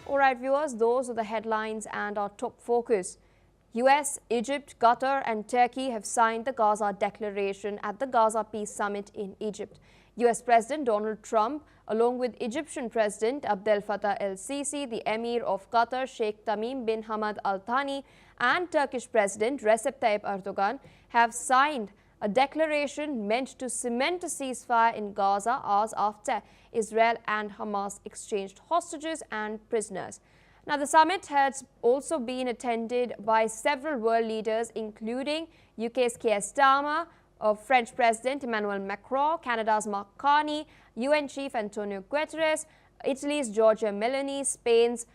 All right, viewers, those are the headlines and our top focus. US, Egypt, Qatar and Turkey have signed the Gaza Declaration at the Gaza Peace Summit in Egypt. US President Donald Trump, along with Egyptian President Abdel Fattah el-Sisi, the Emir of Qatar, Sheikh Tamim bin Hamad Al-Thani, and Turkish President Recep Tayyip Erdoğan have signed a declaration meant to cement a ceasefire in Gaza hours after Israel and Hamas exchanged hostages and prisoners. Now, the summit has also been attended by several world leaders, including UK's Keir Starmer, French President Emmanuel Macron, Canada's Mark Carney, UN Chief Antonio Guterres, Italy's Giorgia Meloni, Spain's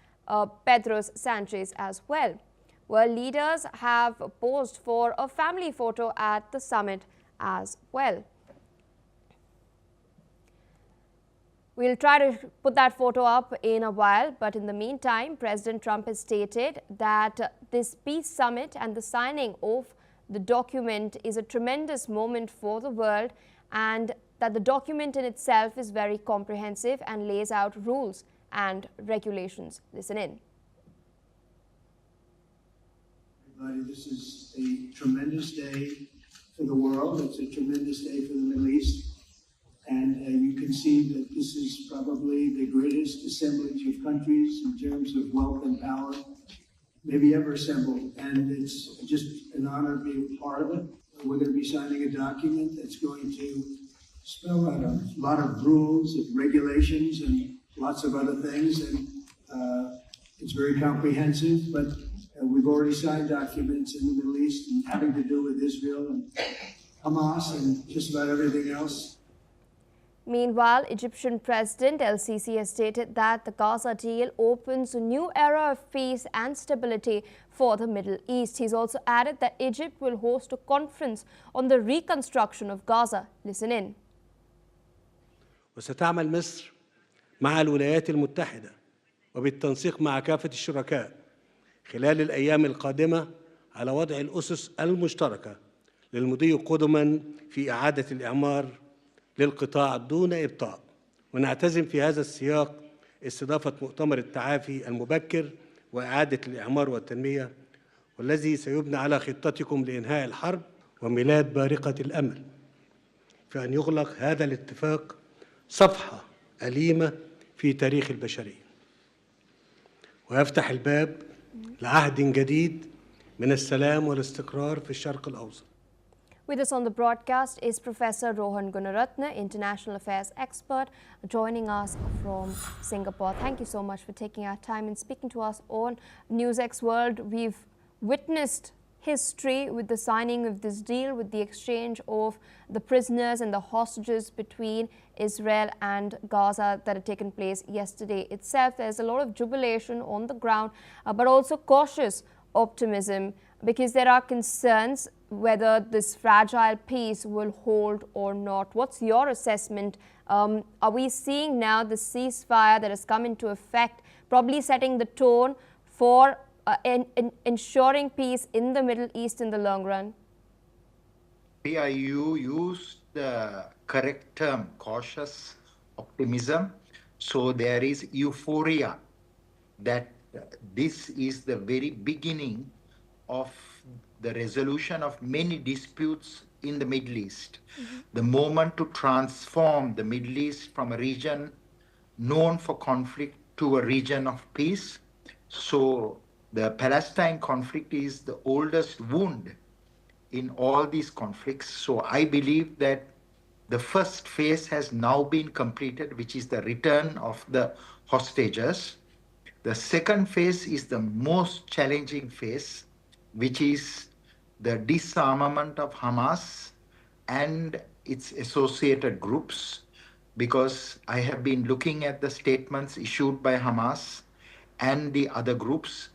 Pedro Sanchez as well. World leaders have posed for a family photo at the summit as well. We'll try to put that photo up in a while, but in the meantime, President Trump has stated that this peace summit and the signing of the document is a tremendous moment for the world, and that the document in itself is very comprehensive and lays out rules and regulations. Listen in. Everybody, this is a tremendous day for the world. It's a tremendous day for the Middle East. And you can see that this is probably the greatest assemblage of countries in terms of wealth and power maybe ever assembled. And it's just an honor to be a part of it. We're going to be signing a document that's going to spell out a lot of rules and regulations and lots of other things. And it's very comprehensive, but we've already signed documents in the Middle East and having to do with Israel and Hamas and just about everything else. Meanwhile, Egyptian President El-Sisi has stated that the Gaza deal opens a new era of peace and stability for the Middle East. He's also added that Egypt will host a conference on the reconstruction of Gaza. Listen in. وستعمل مصر مع الولايات المتحدة وبالتنسيق مع كافة الشركاء خلال الأيام القادمة على وضع الأسس المشتركة للمضي قدما في إعادة الإعمار للقطاع دون إبطاء. ونعتزم في هذا السياق استضافة مؤتمر التعافي المبكر وإعادة الإعمار والتنمية، والذي سيبنى على خطتكم لإنهاء الحرب وميلاد بارقة الأمل، في أن يغلق هذا الاتفاق صفحة أليمة في تاريخ البشرية ويفتح الباب لعهد جديد من السلام والاستقرار في الشرق الأوسط. With us on the broadcast is Professor Rohan Gunaratne, International Affairs expert, joining us from Singapore. Thank you so much for taking our time and speaking to us on NewsX World. We've witnessed history with the signing of this deal, with the exchange of the prisoners and the hostages between Israel and Gaza that had taken place yesterday itself. There's a lot of jubilation on the ground, but also cautious optimism, because there are concerns whether this fragile peace will hold or not. What's your assessment? Are we seeing now the ceasefire that has come into effect probably setting the tone for ensuring peace in the Middle East in the long run? You used the correct term, cautious optimism. So there is euphoria that this is the very beginning of the resolution of many disputes in the Middle East. The moment to transform the Middle East from a region known for conflict to a region of peace. So the Palestine conflict is the oldest wound in all these conflicts. So I believe that the first phase has now been completed, which is the return of the hostages. The second phase is the most challenging phase, which is the disarmament of Hamas and its associated groups, because I have been looking at the statements issued by Hamas and the other groups,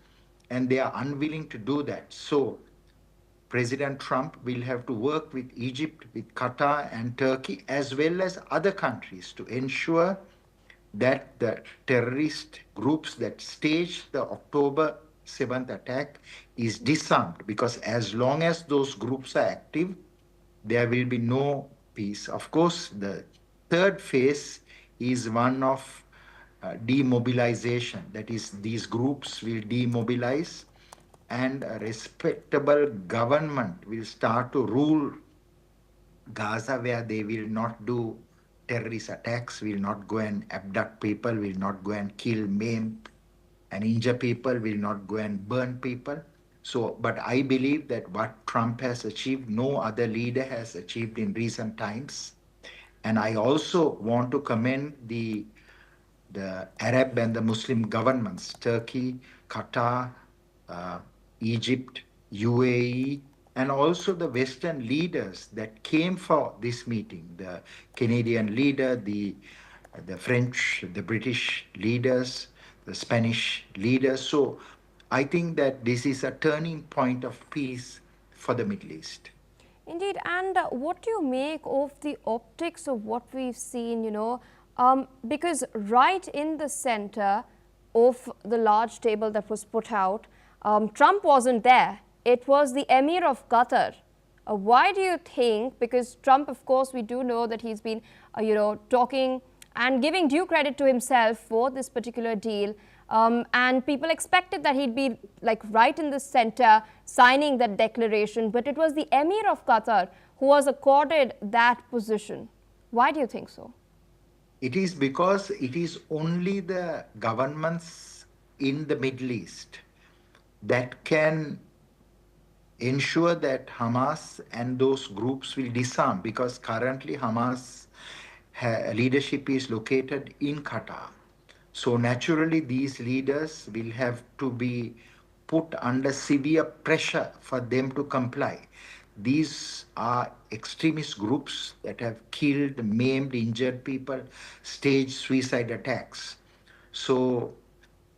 and they are unwilling to do that. So President Trump will have to work with Egypt, with Qatar and Turkey, as well as other countries, to ensure that the terrorist groups that staged the October 7th attack is disarmed, because as long as those groups are active, there will be no peace. Of course, the third phase is one of demobilization. That is, these groups will demobilize and a respectable government will start to rule Gaza, where they will not do terrorist attacks, will not go and abduct people, will not go and kill, maim, and injure people, will not go and burn people. So, but I believe that what Trump has achieved, no other leader has achieved in recent times. And I also want to commend the Arab and the Muslim governments, Turkey, Qatar, Egypt, UAE, and also the Western leaders that came for this meeting, the Canadian leader, the French, the British leaders, the Spanish leaders. So I think that this is a turning point of peace for the Middle East. Indeed, and what do you make of the optics of what we've seen, because right in the center of the large table that was put out, Trump wasn't there. It was the Emir of Qatar. Why do you think, because Trump, of course, we do know that he's been, talking and giving due credit to himself for this particular deal, and people expected that he'd be like right in the center signing that declaration, but it was the Emir of Qatar who was accorded that position. Why do you think so? It is because it is only the governments in the Middle East that can ensure that Hamas and those groups will disarm, because currently Hamas leadership is located in Qatar. So naturally these leaders will have to be put under severe pressure for them to comply. These are extremist groups that have killed, maimed, injured people, staged suicide attacks. So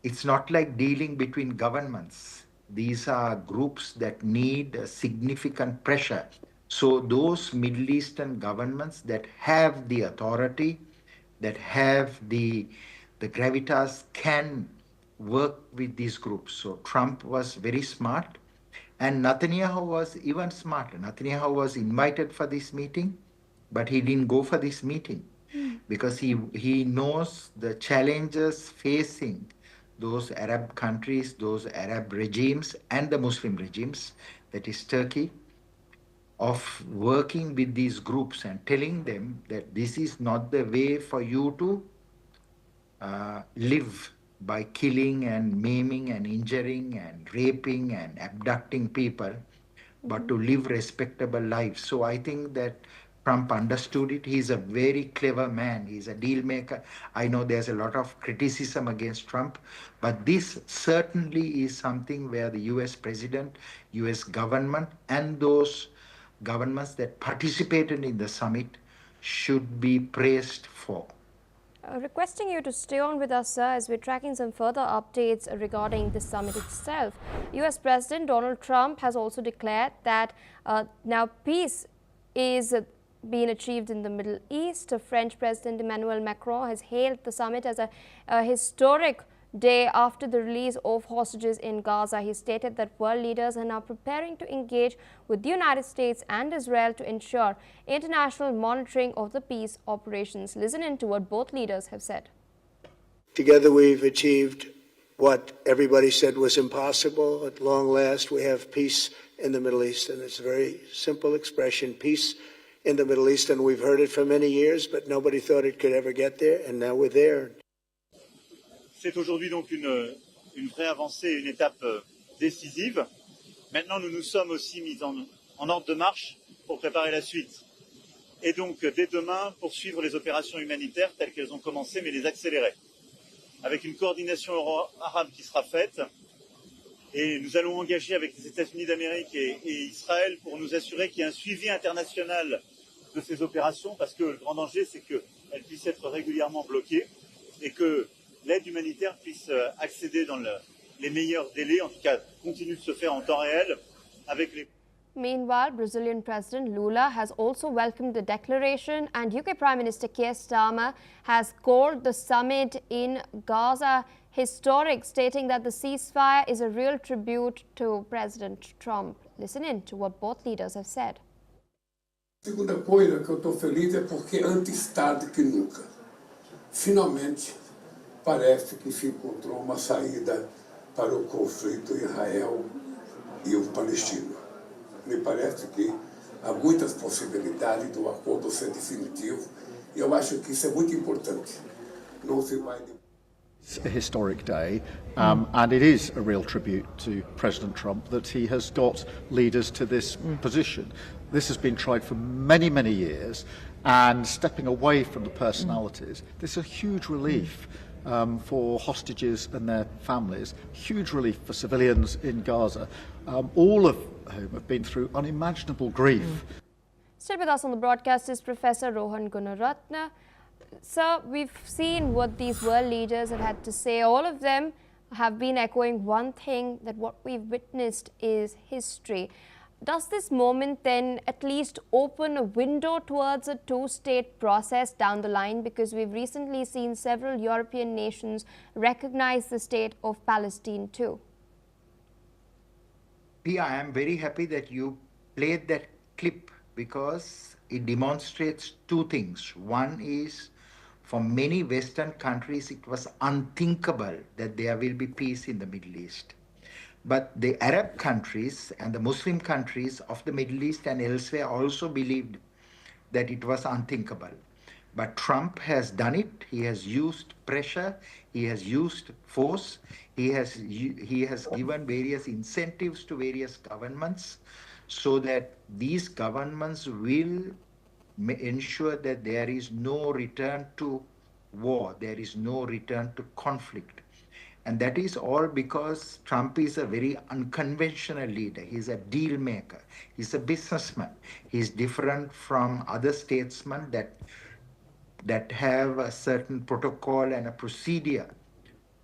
it's not like dealing between governments. These are groups that need significant pressure. So those Middle Eastern governments that have the authority, that have the gravitas, can work with these groups. So Trump was very smart, and Netanyahu was even smarter. Netanyahu was invited for this meeting, but he didn't go for this meeting because he knows the challenges facing those Arab countries, those Arab regimes, and the Muslim regimes, that is Turkey, of working with these groups and telling them that this is not the way for you to live by killing and maiming and injuring and raping and abducting people, but to live respectable lives. So I think that Trump understood it. He's a very clever man. He's a deal maker. I know there's a lot of criticism against Trump, but this certainly is something where the US president, US government, and those governments that participated in the summit should be praised for. Requesting you to stay on with us, sir, as we're tracking some further updates regarding the summit itself. US President Donald Trump has also declared that now peace is being achieved in the Middle East. French President Emmanuel Macron has hailed the summit as a historic day after the release of hostages in Gaza. He stated that world leaders are now preparing to engage with the United States and Israel to ensure international monitoring of the peace operations. Listen in to what both leaders have said. Together we've achieved what everybody said was impossible. At long last, we have peace in the Middle East, and it's a very simple expression, peace in the Middle East, and we've heard it for many years, but nobody thought it could ever get there, and now we're there. C'est aujourd'hui donc une vraie avancée, une étape décisive. Maintenant, nous nous sommes aussi mis en ordre de marche pour préparer la suite. Et donc, dès demain, poursuivre les opérations humanitaires telles qu'elles ont commencé, mais les accélérer. Avec une coordination euro-arabe qui sera faite. Et nous allons engager avec les États-Unis d'Amérique et Israël pour nous assurer qu'il y ait un suivi international de ces opérations, parce que le grand danger, c'est qu'elles puissent être régulièrement bloquées et que l'aide humanitaire puisse accéder dans les meilleurs délais, en tout cas continue de se faire en temps réel avec les... Meanwhile, Brazilian President Lula has also welcomed the declaration, and UK Prime Minister Keir Starmer has called the summit in Gaza historic, stating that the ceasefire is a real tribute to President Trump. Listen in to what both leaders have said. Segunda coisa que eu estou feliz é porque antes tarde que nunca, finalmente, parece que se encontrou uma saída para o conflito Israel e o palestino. Me parece que há muitas possibilidades do acordo ser definitivo e eu acho que isso é muito importante. Não se vai... It's a historic day, and it is a real tribute to President Trump that he has got leaders to this position. This has been tried for many, many years, and stepping away from the personalities, this is a huge relief for hostages and their families, huge relief for civilians in Gaza, all of whom have been through unimaginable grief. Still with us on the broadcast is Professor Rohan Gunaratna. Sir, we've seen what these world leaders have had to say. All of them have been echoing one thing, that what we've witnessed is history. Does this moment then at least open a window towards a two-state process down the line? Because we've recently seen several European nations recognize the state of Palestine too. Yeah, I am very happy that you played that clip because it demonstrates two things. One is, for many Western countries, it was unthinkable that there will be peace in the Middle East. But the Arab countries and the Muslim countries of the Middle East and elsewhere also believed that it was unthinkable. But Trump has done it. He has used pressure. He has used force. He has given various incentives to various governments so that these governments will ensure that there is no return to war, there is no return to conflict. And that is all because Trump is a very unconventional leader. He's a deal maker. He's a businessman. He's different from other statesmen that have a certain protocol and a procedure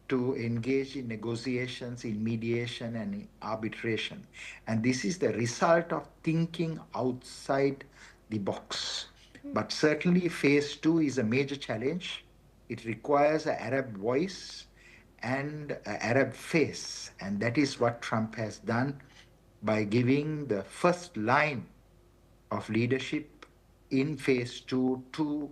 to engage in negotiations, in mediation and in arbitration. And this is the result of thinking outside the box. But certainly phase two is a major challenge. It requires an Arab voice and an Arab face. And that is what Trump has done by giving the first line of leadership in phase two to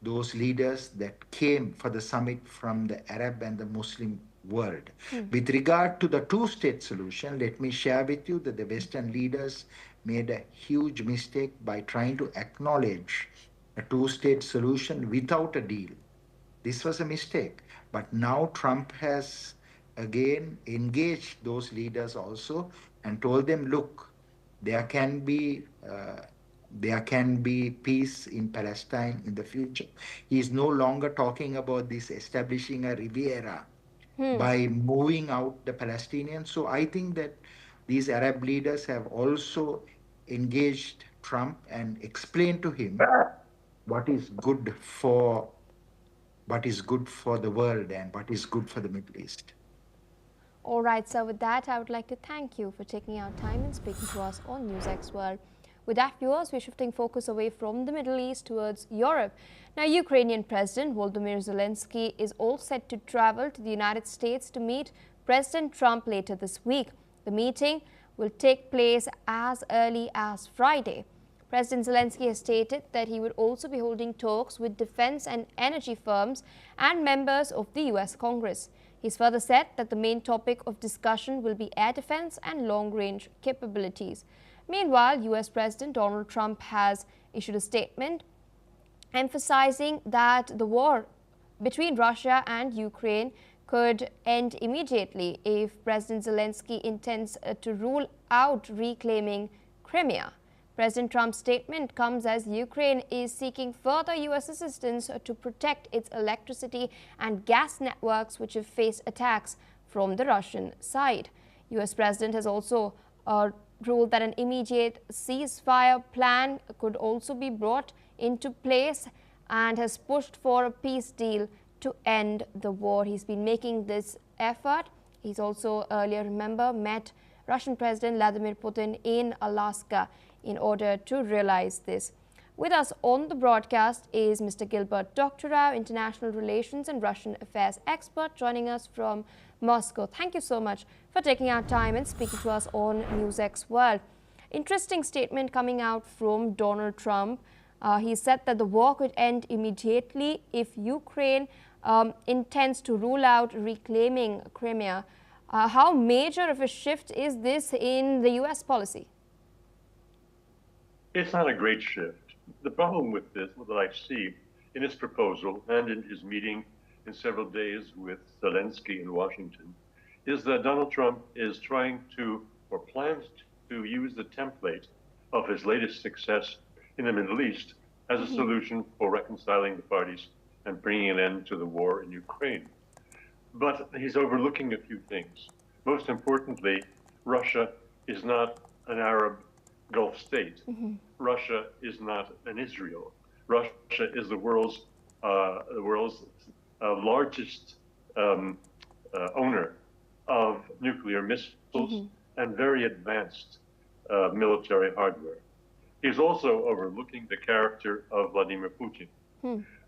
those leaders that came for the summit from the Arab and the Muslim world. With regard to the two-state solution, let me share with you that the Western leaders made a huge mistake by trying to acknowledge a two-state solution without a deal. This was a mistake. But now Trump has again engaged those leaders also and told them, look, there can be peace in Palestine in the future. He is no longer talking about this establishing a Riviera by moving out the Palestinians. So I think that these Arab leaders have also engaged Trump and explained to him what is good for the world and what is good for the Middle East. All right, so with that, I would like to thank you for taking our time and speaking to us on NewsX World. With that, viewers, we're shifting focus away from the Middle East towards Europe. Now, Ukrainian President Volodymyr Zelensky is all set to travel to the United States to meet President Trump later this week. The meeting will take place as early as Friday. President Zelensky has stated that he would also be holding talks with defense and energy firms and members of the US Congress. He's further said that the main topic of discussion will be air defense and long-range capabilities. Meanwhile, US President Donald Trump has issued a statement emphasizing that the war between Russia and Ukraine could end immediately if President Zelensky intends to rule out reclaiming Crimea. President Trump's statement comes as Ukraine is seeking further US assistance to protect its electricity and gas networks, which have faced attacks from the Russian side. US President has also ruled that an immediate ceasefire plan could also be brought into place and has pushed for a peace deal to end the war. He's been making this effort. He's also earlier, remember, met Russian President Vladimir Putin in Alaska in order to realize this. With us on the broadcast is Mr. Gilbert Doktorov, International Relations and Russian Affairs expert, joining us from Moscow. Thank you so much for taking our time and speaking to us on NewsX World. Interesting statement coming out from Donald Trump. He said that the war could end immediately if Ukraine intends to rule out reclaiming Crimea. How major of a shift is this in the US policy? It's not a great shift. The problem with this, what I see in his proposal and in his meeting in several days with Zelensky in Washington, is that Donald Trump is trying to, or plans to use the template of his latest success in the Middle East as a solution for reconciling the parties and bringing an end to the war in Ukraine. But he's overlooking a few things. Most importantly, Russia is not an Arab Gulf state. Russia is not an Israel. Russia is the world's largest owner of nuclear missiles and very advanced military hardware. He's also overlooking the character of Vladimir Putin.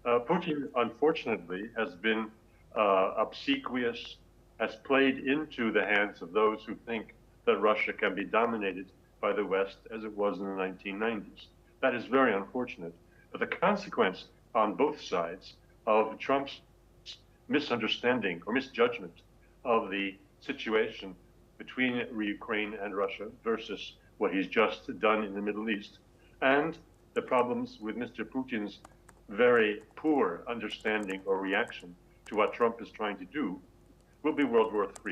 Putin, unfortunately, has been obsequious, has played into the hands of those who think that Russia can be dominated by the West as it was in the 1990s. That is very unfortunate. But the consequence on both sides of Trump's misunderstanding or misjudgment of the situation between Ukraine and Russia versus what he's just done in the Middle East, and the problems with Mr. Putin's very poor understanding or reaction to what Trump is trying to do, will be World War III.